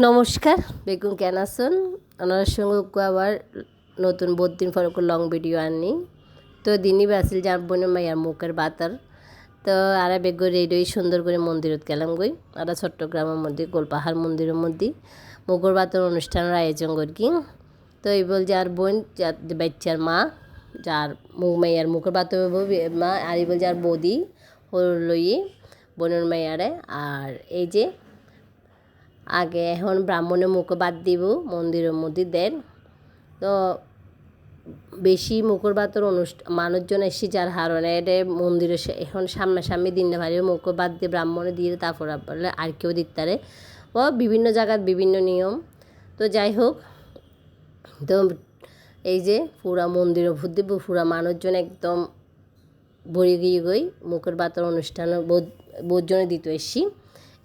নমস্কার, বেগুন কেন আছেন? ওনার সঙ্গে আবার নতুন বহুত দিন পর লং ভিডিও আনি তো দিনই বাসিল যার বোনের মাইয়ার মুখের বাতার তো আর বেগু রেডি সুন্দর করে মন্দিরত গেলাম গই আর চট্টগ্রামের মধ্যে গোলপাহাড় মন্দিরের মধ্যে মুখের বাতার অনুষ্ঠানের আয়োজন করি তো এই বল যার বোন যার বাচ্চার মা যার মাইয়ার মুখের বাতার মা আর এই বল যার বৌদি হল লইয়ে বোনের মাইয়ারে আর এই যে আগে এখন ব্রাহ্মণের মুখে বাদ দিব মন্দিরের মধ্যে দেন তো বেশি মুখর বাতর মানুষজন এসে যার হারণে এটা মন্দিরে এখন সামনাসামনি দিন না পারে মুখ বাদ দিয়ে ব্রাহ্মণে দিয়ে তারপর আর কেউ দিতে পারে ও বিভিন্ন জায়গার বিভিন্ন নিয়ম তো যাই হোক তো এই যে পুরা মন্দিরে ভূত দিব পুরা মানুষজন একদম ভরে গিয়ে গই মুখের বাতর অনুষ্ঠান বোধজনে দিতে এসছি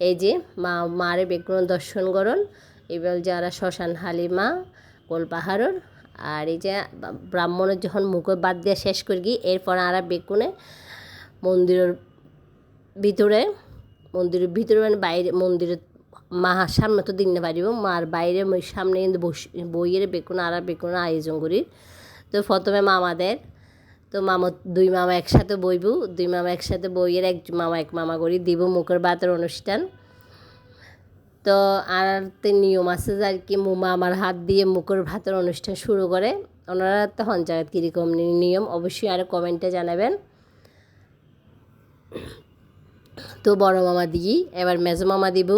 এই যে মারে বেগুন দর্শন করন এবার যারা শ্মশান হালিমা গোলপাহাড়ের আর এই যে ব্রাহ্মণের যখন মুখে বাদ দিয়ে শেষ করি এরপর আর বেগুনে মন্দিরের ভিতরে মানে বাইরে মন্দিরের মা সামনে তো দিন না পারিব মার বাইরে সামনে কিন্তু বইয়ের বেগুন আর বেগুন আয়োজন করি তো প্রথমে মামাদের তো দুই মামা একসাথে বইব দুই মামা একসাথে বইয়ের এক মামা করি দিব মুখের বাতের অনুষ্ঠান তো আর নিয়ম আছে আর কি মামার হাত দিয়ে মুখের ভাতের অনুষ্ঠান শুরু করে ওনারা তখন জায়গায় কীরকম নিয়ম অবশ্যই আরও কমেন্টে জানাবেন তো বড় মামা দিই এবার মেজো মামা দিব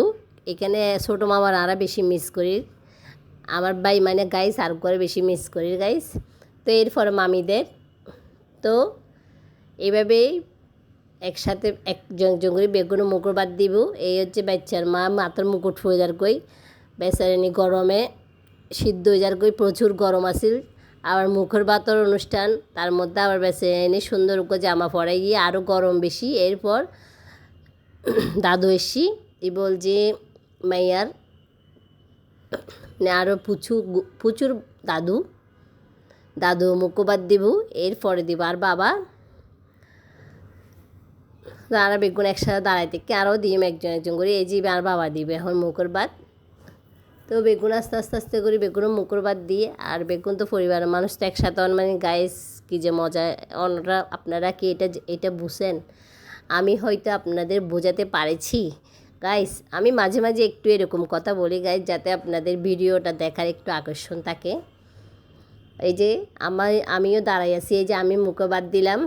এখানে ছোটো মামার আরও বেশি মিস করি আমার ভাই মানে গাইস আর করে বেশি মিস করি গাইস তো এরপর মামিদের তো এইভাবেই একসাথে একজন করে বেগুনের মুকুট বাদ দিব এই হচ্ছে বাচ্চার মা মাথার মুকুট হয়ে যার কই বেচারানি গরমে সিদ্ধ হয়ে যার কই প্রচুর গরম আসিল আবার মুখের বাতর অনুষ্ঠান তার মধ্যে আবার বেচারানি সুন্দর করে জামা পরাই গিয়ে আরও গরম বেশি এরপর দাদু এসি এই বল যে মাইয়ার আরও প্রচুর দাদু মুখবাদ দিব এরপরে দিব আর বাবা আর বেগুন একসাথে দাঁড়াইতে কি আরও দিম একজন করে এই যে আর বাবা দিবে এখন মুখের বাদ তো বেগুন আস্তে করে বেগুনের মুখের বাদ দিয়ে আর বেগুন তো পরিবারের মানুষ তো একসাথে মানে গাইস কী যে মজা আপনারা কি এটা বুঝেন আমি হয়তো আপনাদের বোঝাতে পারেছি গাইস আমি মাঝে মাঝে একটু এরকম কথা বলি গাইস যাতে আপনাদের ভিডিওটা দেখার একটু আকর্ষণ থাকে এই যে আমিও দাঁড়াই আছি এই যে আমি মুখে বাদ দিলাম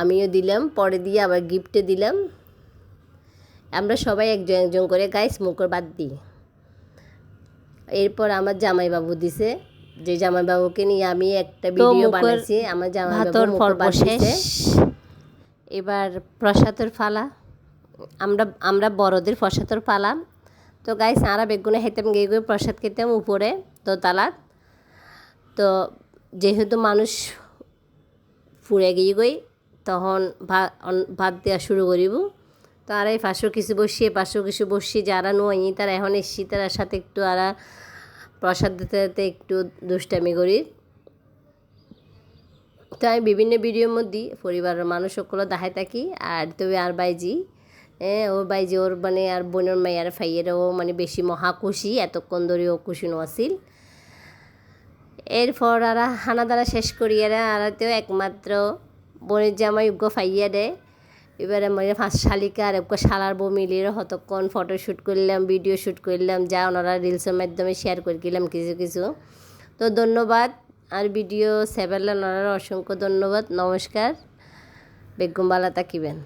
আমিও দিলাম পরে দিয়ে আবার গিফটে দিলাম আমরা সবাই একজন করে গাইস মুখের বাদ দিই এরপর আমার জামাইবাবু দিছে যে জামাইবাবুকে নিয়ে আমি একটা ভিডিও বানাইছি আমার জামাইবাবু মুখের বাদ দিছে এবার প্রসাদের ফালা আমরা বড়দের প্রসাদের পালা তো গাইস আরা বেগুনে খেতাম গিয়ে প্রসাদ খেতাম উপরে দোতলাত তো যেহেতু মানুষ ফুরে গিয়ে গই তখন ভাত দেওয়া শুরু করিব তো আর এই পাশেও কিছু বসি যারা নয় তারা এখন এসছি তার সাথে একটু আরা প্রসাদ দিতে একটু দুষ্টামি করি তো আমি বিভিন্ন ভিডিওর মধ্যে পরিবারের মানুষ সকলে দেখাই থাকি আর তবে আর বাইজি ও বাইজি ওর মানে আর বোনের মাইয়ার ফাইয়েরও মানে বেশি মহা খুশি এতক্ষণ ধরে ও খুশি নছিল এরপর আর হানা দ্বারা শেষ করিয়ারা আর তো একমাত্র বোনের জামাই উগ্র ফাইয়া দেয় এবারে মানে 5 শালিকা আর উগ্র শালার বউ মিলিয়ে হতক্ষণ ফটো শ্যুট করলাম ভিডিও শ্যুট করলাম যা ওনারা রিলসের মাধ্যমে শেয়ার করে গেলাম কিছু তো ধন্যবাদ আর ভিডিও সেভেল ওনারা অসংখ্য ধন্যবাদ নমস্কার বেগম বালা তাকিবেন।